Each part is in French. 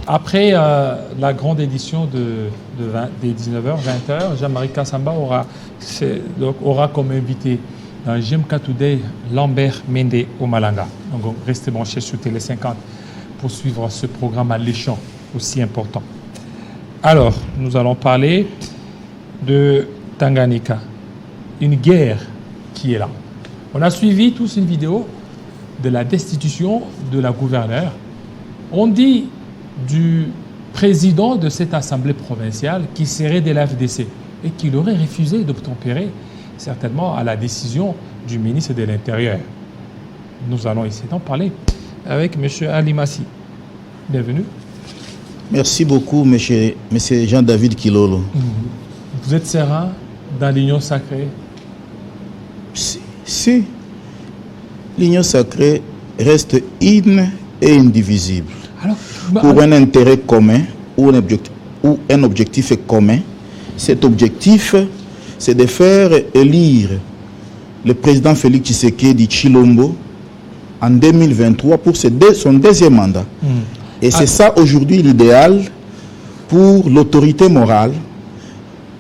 après la grande édition des 19h, 20h, Jean-Marie Kassamba aura comme invité dans GMK Today Lambert Mende au Malanga. Donc restez branchés sur Télé 50 pour suivre ce programme alléchant aussi important. Alors, nous allons parler de Tanganyika, une guerre qui est là. On a suivi tous une vidéo de la destitution de la gouverneure. On dit du président de cette assemblée provinciale qui serait de l'AFDC et qu'il aurait refusé d'obtempérer certainement à la décision du ministre de l'Intérieur. Nous allons essayer d'en parler avec M. Ali Massi. Bienvenue. Merci beaucoup, M. Jean-David Kilolo. Vous êtes serein dans l'union sacrée? Si. L'union sacrée reste une et indivisible. Alors, pour un intérêt commun ou un objectif commun, cet objectif, c'est de faire élire le président Félix Tshisekedi Tshilombo en 2023 pour son deuxième mandat. Et c'est ça aujourd'hui l'idéal pour l'autorité morale,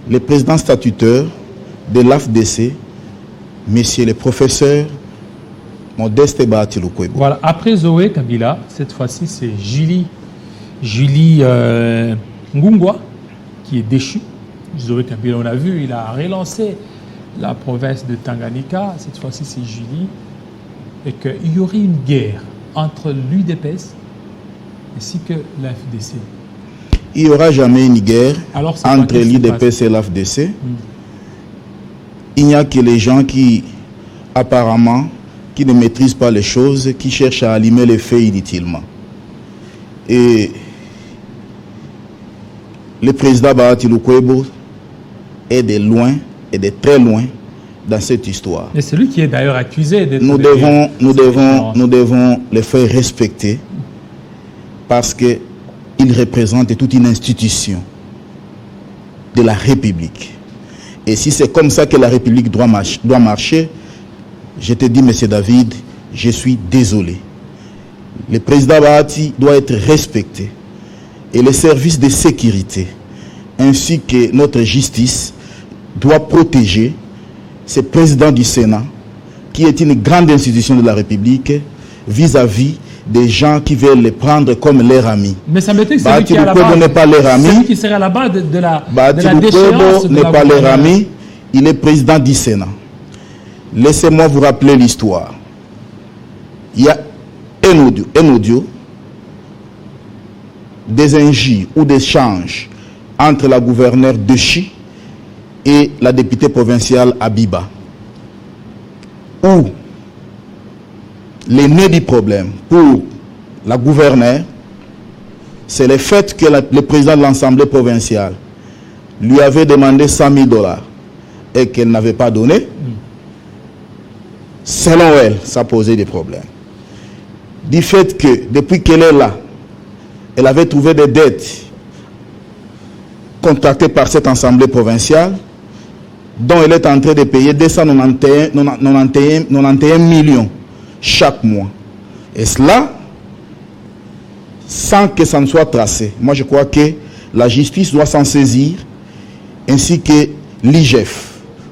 le président statutaire de l'AFDC, messieurs les professeurs Modeste Bahati Lukwebo. Voilà, après Zoé Kabila, cette fois-ci c'est Julie Ngungwa qui est déchue. Zoé Kabila, on a vu, il a relancé la province de Tanganyika. Cette fois-ci c'est Julie. Et qu'il y aurait une guerre entre l'UDPS ainsi que l'AFDC. Il n'y aura jamais une guerre entre l'UDPS et l'AFDC. Il n'y a que les gens qui, apparemment, qui ne maîtrisent pas les choses, qui cherchent à allumer les feux inutilement. Et le président Bahati Lukwebo est de loin et de très loin dans cette histoire. Et c'est lui qui est d'ailleurs accusé d'être... Nous devons le faire respecter parce qu'il représente toute une institution de la République. Et si c'est comme ça que la République doit marcher, je te dis, M. David, je suis désolé. Le président Bahati doit être respecté. Et les services de sécurité, ainsi que notre justice, doivent protéger ce président du Sénat, qui est une grande institution de la République, vis-à-vis des gens qui veulent les prendre comme leurs amis. Mais ça m'étonne que celui qui est à la base, n'est pas leur ami. Celui qui serait à la base de la déchéance n'est pas leur ami. Il est président du Sénat. Laissez-moi vous rappeler l'histoire. Il y a un audio des injures ou des échanges entre la gouverneure de Chi et la députée provinciale Abiba, où le nœud du problème pour la gouverneure, c'est le fait que le président de l'Assemblée provinciale lui avait demandé $100 000 et qu'elle n'avait pas donné. Selon elle, ça posait des problèmes. Du fait que, depuis qu'elle est là, elle avait trouvé des dettes contractées par cette assemblée provinciale, dont elle est en train de payer 291 millions chaque mois. Et cela, sans que ça ne soit tracé. Moi, je crois que la justice doit s'en saisir, ainsi que l'IGF,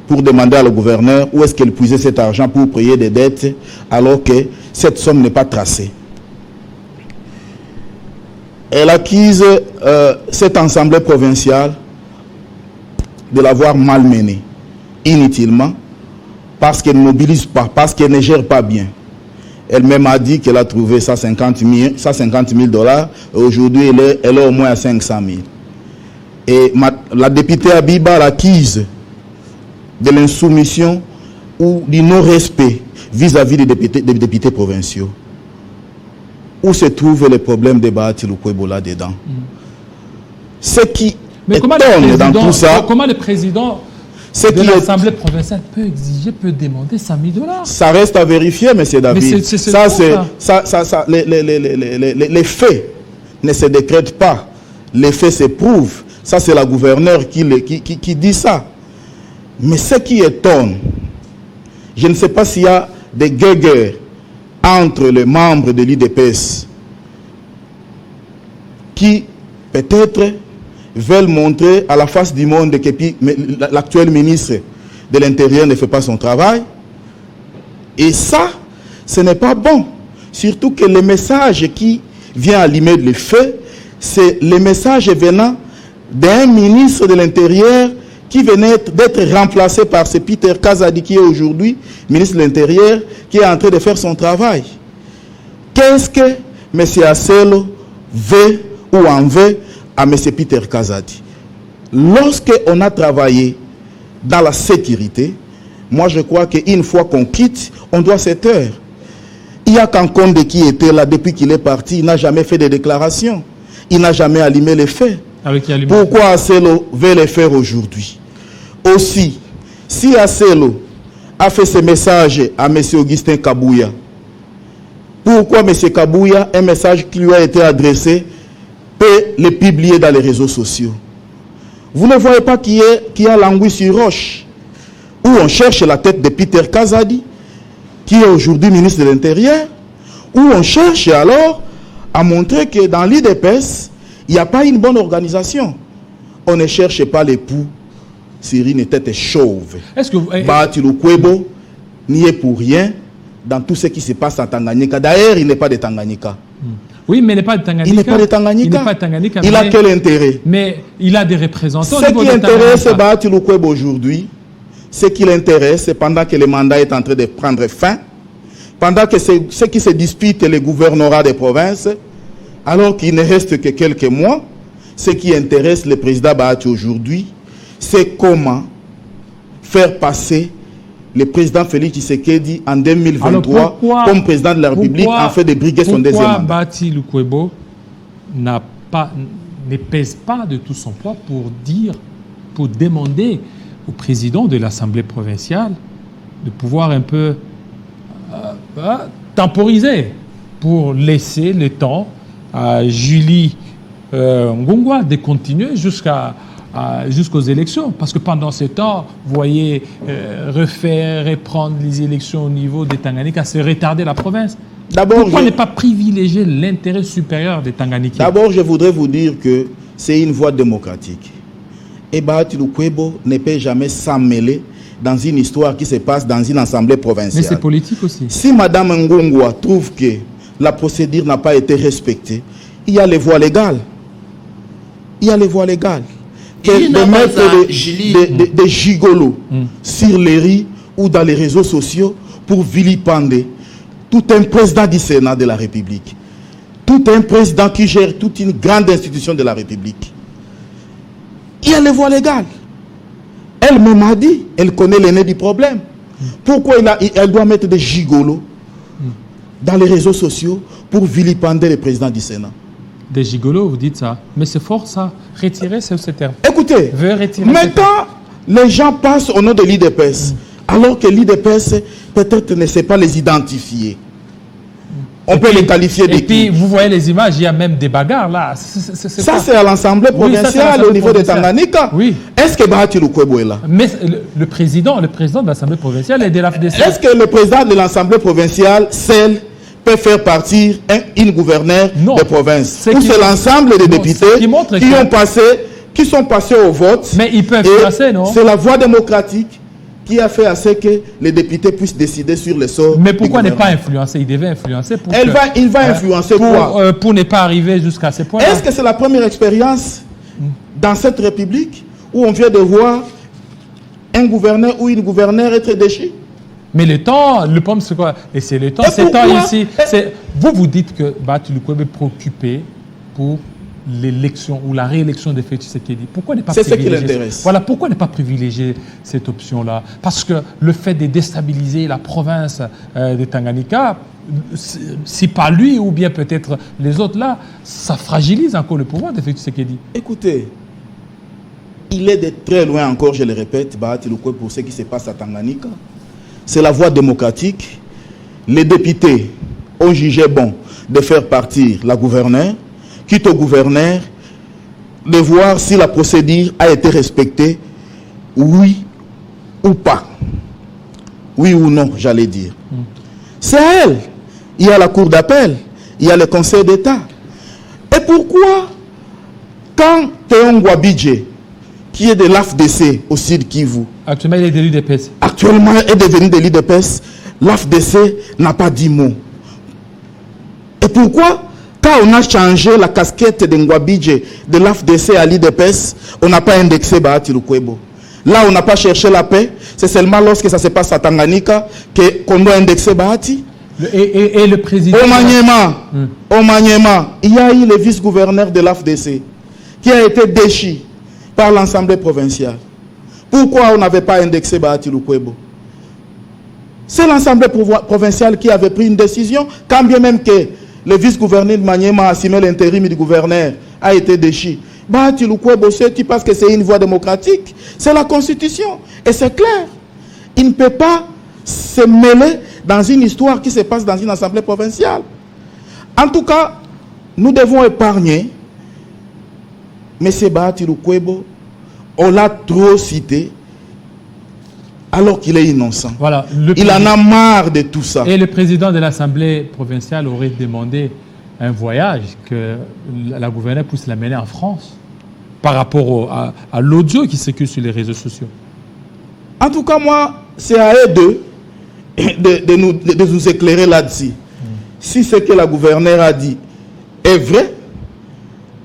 pour demander à le gouverneur où est-ce qu'elle puisait cet argent pour payer des dettes alors que cette somme n'est pas tracée. Elle accuse cette assemblée provinciale de l'avoir malmenée inutilement parce qu'elle ne mobilise pas, parce qu'elle ne gère pas bien. Elle-même a dit qu'elle a trouvé $150 000 et aujourd'hui elle est au moins à 500 000. Et la députée Abiba l'accuse de l'insoumission ou du non-respect vis-à-vis des députés provinciaux. Où se trouve le problème de Bahati Lukwebo là-dedans? Ce qui étonne dans tout ça... Comment le président de l'Assemblée provinciale peut demander $100 000? Ça reste à vérifier, M. David. Les faits ne se décrètent pas. Les faits se prouvent. Ça, c'est la gouverneure qui dit ça. Mais ce qui étonne, je ne sais pas s'il y a des guerres entre les membres de l'UDPS qui peut-être veulent montrer à la face du monde que l'actuel ministre de l'Intérieur ne fait pas son travail. Et ça, ce n'est pas bon. Surtout que le message qui vient allumer le feu, c'est le message venant d'un ministre de l'Intérieur qui venait d'être remplacé par ce Peter Kazadi qui est aujourd'hui ministre de l'Intérieur, qui est en train de faire son travail. Qu'est-ce que M. Asselo veut ou en veut à M. Peter Kazadi? Lorsqu'on a travaillé dans la sécurité, moi je crois qu'une fois qu'on quitte, on doit se taire. Il y a Kankonde qui était là depuis qu'il est parti, il n'a jamais fait de déclaration. Il n'a jamais allumé les faits. Pourquoi Asselo veut les faire aujourd'hui? Aussi, si Asselo a fait ce message à M. Augustin Kabouya, pourquoi M. Kabouya, un message qui lui a été adressé, peut le publier dans les réseaux sociaux? Vous ne voyez pas qu'il y a l'anguille sur roche, où on cherche la tête de Peter Kazadi, qui est aujourd'hui ministre de l'Intérieur, où on cherche alors à montrer que dans l'IDPS, il n'y a pas une bonne organisation. On ne cherche pas l'époux sur une tête chauve. Est-ce que Bahati Lukwebo n'y est pour rien dans tout ce qui se passe en Tanganyika? D'ailleurs, il n'est pas de Tanganyika. Oui, mais il n'est pas de Tanganyika. Il n'est pas de Tanganyika. Il n'est pas de Tanganyika. Il a quel intérêt? Mais il a des représentants. Ce qui intéresse Bahati Lukwebo aujourd'hui, ce qui l'intéresse, pendant que le mandat est en train de prendre fin, pendant que ceux qui se disputent les gouvernorats des provinces, alors qu'il ne reste que quelques mois, ce qui intéresse le président Bahati aujourd'hui, c'est comment faire passer le président Félix Tshisekedi en 2023 comme président de la République en fait de briguer son deuxième mandat. Pourquoi Bahati Lukwebo ne pèse pas de tout son poids pour demander au président de l'Assemblée provinciale de pouvoir un peu temporiser pour laisser le temps à Julie Ngongwa de continuer jusqu'aux élections. Parce que pendant ce temps, vous voyez, reprendre les élections au niveau des Tanganyika, c'est retarder la province. Pourquoi ne pas privilégier l'intérêt supérieur des Tanganyika? D'abord, je voudrais vous dire que c'est une voie démocratique. Et Bahati Lukwebo ne peut jamais s'emmêler dans une histoire qui se passe dans une assemblée provinciale. Mais c'est politique aussi. Si Mme Ngongwa trouve que la procédure n'a pas été respectée, il y a les voies légales. Il y a les voies légales. De mettre des gigolos sur les rues ou dans les réseaux sociaux pour vilipender tout un président du Sénat de la République. Tout un président qui gère toute une grande institution de la République. Il y a les voies légales. Elle-même a dit, elle connaît l'aîné du problème. Pourquoi elle doit mettre des gigolos dans les réseaux sociaux pour vilipender le président du Sénat? Des gigolos, vous dites ça. Mais c'est fort ça. Retirer ce terme. Écoutez, maintenant, les gens passent au nom de l'IDPS, alors que l'IDPS peut-être ne sait pas les identifier. On peut les qualifier de... Et puis, vous voyez les images, il y a même des bagarres là. Ça, c'est à l'Assemblée provinciale au niveau de Tanganyika. Oui. Est-ce que Bahati Lukwebo est là? Mais le président de l'Assemblée provinciale est de la FDC. Est-ce que le président de l'Assemblée provinciale, seul, peut faire partir une gouverneure de province? Ou c'est l'ensemble des députés qui sont passés au vote? Mais ils peuvent influencer, non? C'est la voie démocratique qui a fait à ce que les députés puissent décider sur le sort. Mais pourquoi ne pas influencer? Il devait influencer pour il va influencer quoi? Pour ne pas arriver jusqu'à ce point. Est-ce que c'est la première expérience dans cette République où on vient de voir un gouverneur ou une gouverneure être déchu? Mais le temps, le problème c'est quoi? Et c'est le temps. C'est temps ici. Vous dites que Bahati Lukwebo est préoccupé pour l'élection ou la réélection de Félix Tshisekedi. Pourquoi ne pas privilégier? C'est ce qui l'intéresse. Voilà, pourquoi ne pas privilégier cette option-là? Parce que le fait de déstabiliser la province de Tanganyika, si pas lui ou bien peut-être les autres là, ça fragilise encore le pouvoir de Félix Tshisekedi. Écoutez, il est de très loin encore, je le répète, Bahati Lukwebo, pour ce qui se passe à Tanganyika. C'est la voie démocratique. Les députés ont jugé bon de faire partir la gouverneure, quitte au gouverneur de voir si la procédure a été respectée, oui ou pas. Oui ou non, j'allais dire. C'est à elle. Il y a la Cour d'appel, il y a le Conseil d'État. Et pourquoi Quand Théon Ngouabidje, qui est de l'AFDC au Sud Kivu, actuellement il est de l'UDPS. Actuellement est devenu de l'UDPS, l'AFDC n'a pas dit mot. Et pourquoi, quand on a changé la casquette de Ngouabidje de l'AFDC à l'UDPS, on n'a pas indexé Bahati Lukwebo? Là, on n'a pas cherché la paix. C'est seulement lorsque ça se passe à Tanganyika qu'on doit indexer Bahati. Et le président... Au Maniema, il y a eu le vice-gouverneur de l'AFDC qui a été déchu par l'Assemblée provinciale. Pourquoi on n'avait pas indexé Bahati Lukwebo? C'est l'Assemblée provinciale qui avait pris une décision, quand bien même que le vice-gouverneur de Maniema, assumé l'intérim du gouverneur, a été déchu. Bahati Lukwebo, c'est parce que c'est une voie démocratique. C'est la Constitution. Et c'est clair. Il ne peut pas se mêler dans une histoire qui se passe dans une assemblée provinciale. En tout cas, nous devons épargner M. Bahati Lukwebo. On l'a trop cité alors qu'il est innocent. Voilà, il en a marre de tout ça. Et le président de l'Assemblée provinciale aurait demandé un voyage, que la gouverneure puisse l'amener en France par rapport à l'audio qui circule sur les réseaux sociaux. En tout cas, moi, c'est à eux de nous éclairer là-dessus. Si ce que la gouverneure a dit est vrai,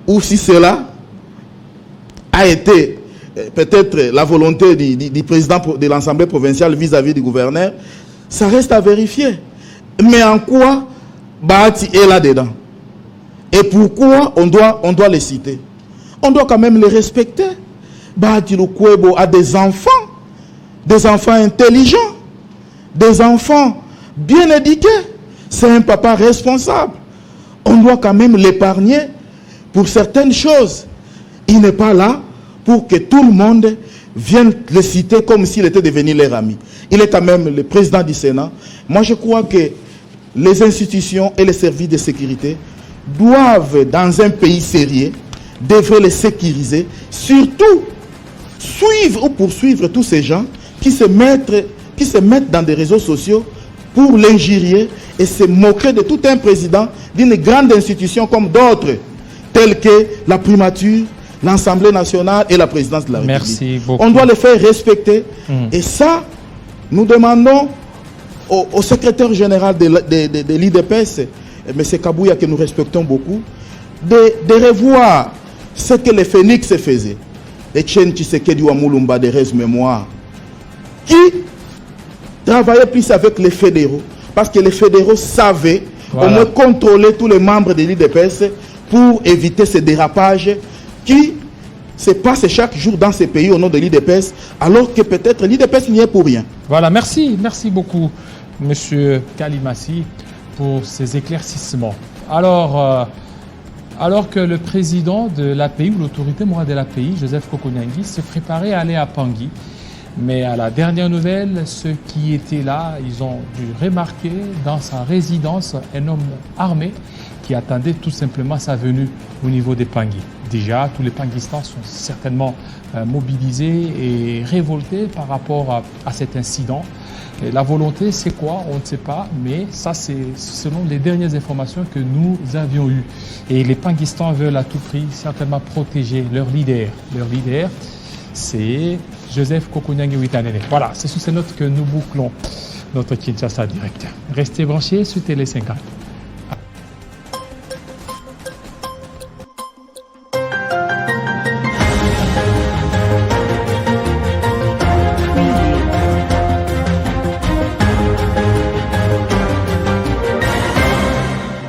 ou si cela a été peut-être la volonté du président de l'Assemblée provinciale vis-à-vis du gouverneur, ça reste à vérifier. Mais en quoi Bahati est là-dedans? Et pourquoi on doit les citer? On doit quand même les respecter. Bahati Lukwebo a des enfants intelligents, des enfants bien éduqués. C'est un papa responsable. On doit quand même l'épargner pour certaines choses. Il n'est pas là pour que tout le monde vienne le citer comme s'il était devenu leur ami. Il est quand même le président du Sénat. Moi, je crois que les institutions et les services de sécurité doivent, dans un pays sérieux, devraient les sécuriser, surtout suivre ou poursuivre tous ces gens qui se mettent dans des réseaux sociaux pour l'injurier et se moquer de tout un président d'une grande institution comme d'autres, telles que la primature, l'Assemblée nationale et la présidence de la République. Merci beaucoup. On doit les faire respecter. Et ça, nous demandons au secrétaire général de l'IDPS, M. Kabouya, que nous respectons beaucoup, de revoir ce que les Phénix faisaient. Les Tchen Tshisekedi Wamulumba de Res Mémoire, qui travaillaient plus avec les fédéraux, parce que les fédéraux savaient au moins contrôler tous les membres de l'IDPS pour éviter ces dérapages qui se passent chaque jour dans ces pays au nom de l'IDPS, alors que peut-être l'IDPS n'y est pour rien. Voilà, merci beaucoup, M. Kalimassi, pour ces éclaircissements. Alors que le président de l'API, ou l'autorité morale de l'API, Joseph Kokonyangi, se préparait à aller à Pangui, mais à la dernière nouvelle, ceux qui étaient là, ils ont dû remarquer dans sa résidence un homme armé qui attendait tout simplement sa venue au niveau des Pangui. Déjà, tous les Panguistans sont certainement mobilisés et révoltés par rapport à cet incident. Et la volonté, c'est quoi? On ne sait pas, mais ça, c'est selon les dernières informations que nous avions eues. Et les Panguistans veulent à tout prix certainement protéger leur leader. Leur leader, c'est Joseph Kokonyangi Witanene. Voilà, c'est sous ces notes que nous bouclons notre Kinshasa Direct. Restez branchés sur Télé 50.